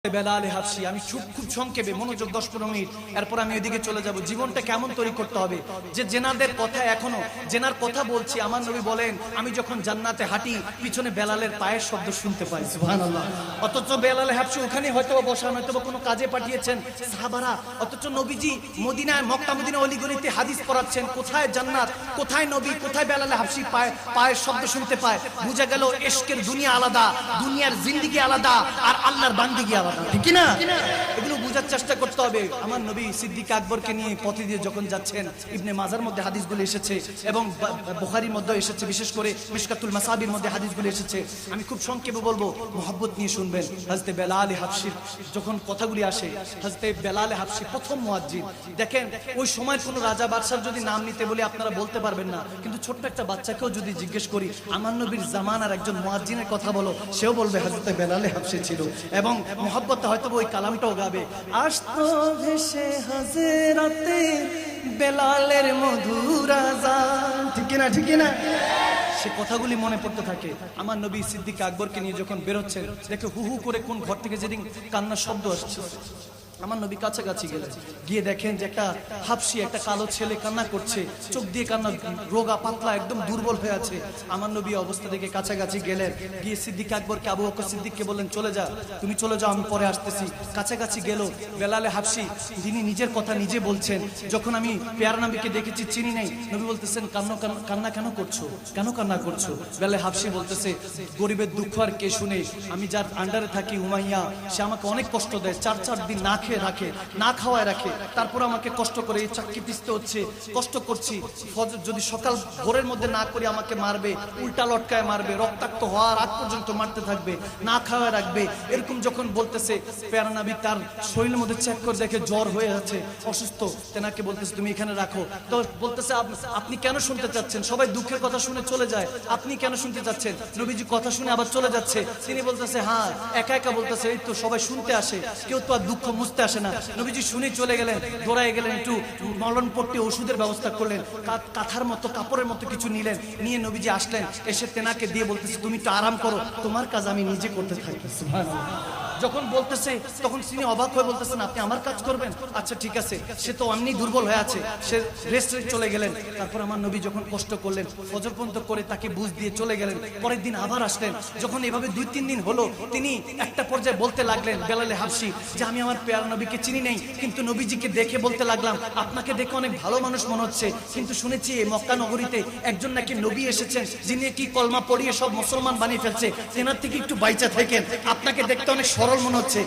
বেলাল হাবশী। আমি খুব সংক্ষেপে মনোযোগ 10-15 মিনিট, এরপর আমি ওইদিকে চলে যাব। জীবনটা কেমন তৈরি করতে হবে যে জেনাদের কথা, এখনো জেনার কথা বলছি। আমার নবী বলেন, আমি যখন জান্নাতে হাঁটি পিছনে বেলালের পায়ের শব্দ শুনতে পাই। সুবহানাল্লাহ। অথচ বেলাল হাবশী ওখানে হয়তো বসা, হয়তো কোনো কাজে পাঠিয়েছেন সাহাবারা, অথচ নবীজি মদিনায়, মক্কা মদিনা অলিগলিতে হাদিস পড়াচ্ছেন। কোথায় জান্নাত, কোথায় নবী, কোথায় বেলাল হাবশী পায়ের শব্দ শুনতে পায়। বুঝা গেল ইশকের দুনিয়া আলাদা, দুনিয়ার জিন্দেগি আলাদা, আর আল্লাহর বান্দেগি আলাদা। ঠিক না? এগুলো বোঝার চেষ্টা করতে হবে। আমার নবী সিদ্দিক আকবরকে নিয়ে পথে দিয়ে যখন যাচ্ছেন, ইবনে মাজার মধ্যে হাদিসগুলো এসেছে এবং বুখারীর মধ্যে এসেছে, বিশেষ করে মিশকাতুল মাসাবির মধ্যে হাদিসগুলো এসেছে। আমি খুব সংক্ষেপে বলবো, মোহাব্বত নিয়ে শুনবেন। হযরত বেলাল হাবশীর যখন কথাগুলি আসে, হযরত বেলাল হাবশী প্রথম মুয়াজ্জিন। দেখেন, ওই সময় কোনো রাজা বাদশার যদি নাম নিতে বলি আপনারা বলতে পারবেন না, কিন্তু ছোট্ট একটা বাচ্চাকেও যদি জিজ্ঞেস করি আমার নবীর জামানার একজন মুয়াজ্জিনের কথা বলো, সেও বলবে হযরত বেলাল হাবশী ছিল। এবং মোহাব্বত হয়তো ওই কালামটাও গাবে, আসতো ভেসে হাজরাতে বেলালের মধুর আযান। ঠিক না? ঠিক না? সে কথাগুলি মনে পড়তে থাকে। আমার নবী সিদ্দিক আকবরকে নিয়ে যখন বেরোচ্ছেন, দেখে হু হু করে কোন ঘর থেকে যেদিন কান্নার শব্দ আসছে। আমার নবী কাছাকাছি গেলেন, গিয়ে দেখেন যে একটা হাবশী, একটা কালো ছেলে কান্না করছে, চোখ দিয়ে কান্না, রোগা পাতলা, একদম দুর্বল হয়ে আছে। আমার নবী অবস্থা থেকে কাছাকাছি গেলেন, গিয়ে সিদ্দিক আকবরকে, আবু বকর সিদ্দিককে বললেন, চলে যা, তুমি চলে যাও, আমি পরে আসতেছি। কাছাকাছি গেল বেলাল হাবশী, যিনি নিজের কথা নিজে বলছেন, যখন আমি পেয়ার নবীকে দেখেছি চিনি নাই। নবী বলতেছেন, কান্না কেন করছো, কেন কান্না করছো? বেলাল হাবশী বলতেছে, গরিবের দুঃখ আর কে শুনে? আমি যার আন্ডারে থাকি, উমাইয়া, সে আমাকে অনেক কষ্ট দেয়, 4 দিন না খেয়ে রাখে, না খাওয়ায় রাখে, তারপর আমাকে কষ্ট করে এই চাকরি পিছতে হচ্ছে, কষ্ট করছি। ফজর যদি সকাল ভোরের মধ্যে না করি আমাকে মারবে, উল্টা লটকায় মারবে, রক্তাক্ত হওয়ার আগ পর্যন্ত মারতে থাকবে, না খাওয়ায় রাখবে। এরকম যখন বলতেছে, প্যারা নবী তার শরীরের মধ্যে চেক করে দেখে জ্বর হয়ে আছে, অসুস্থ। তেনাকে বলতেছে, তুমি এখানে রাখো। তো বলতেছে, আপনি কেন শুনতে চাচ্ছেন? সবাই দুঃখের কথা শুনে চলে যায়, আপনি কেন শুনতে চাচ্ছেন? নবীজি কথা শুনে আবার চলে যাচ্ছে। তিনি বলতেছে, হ্যাঁ, একা একা বলতেছে, এই তো সবাই শুনতে আসে, কেউ তো আর দুঃখ মুছতে আসে না। নবীজি শুনে চলে গেলেন, দৌড়ায় গেলেন, একটু মলনপট্টি ওষুধের ব্যবস্থা করলেন, কাঁথার মতো, কাপড়ের মতো কিছু নিলেন, নিয়ে নবীজি আসলেন, এসে তেনাকে দিয়ে বলতেছে, তুমি একটু আরাম করো, তোমার কাজ আমি নিজে করতে থাকি। সুবহানাল্লাহ। যখন বলতেছে তখন তিনি অবাক হয়ে বলতেছেন, আপনি আমার কাজ করবেন? আচ্ছা ঠিক আছে। সে তো এমনি দুর্বল হয়ে আছে, সে রেস্ট চলে গেলেন। তারপর আমার নবী যখন কষ্ট করলেন, ফজর পর্যন্ত করে তাকে বুঝ দিয়ে চলে গেলেন। পরের দিন আবার আসলেন। যখন এভাবে 2-3 দিন হলো, তিনি একটা পর্যায়ে বলতে লাগলেন, বেলাল হাবশী, যে আমি আমার প্যারা নবীকে চিনি নাই, কিন্তু নবীজিকে দেখে বলতে লাগলাম, আপনাকে দেখে অনেক ভালো মানুষ মনে হচ্ছে, কিন্তু শুনেছি এই মক্কা নগরীতে একজন নাকি নবী এসেছেন, যিনি কি কলমা পড়িয়ে সব মুসলমান বানিয়ে ফেলছে, তেনার থেকে একটু বাইচা থাকেন, আপনাকে দেখতে অনেক সরল মনে হচ্ছে।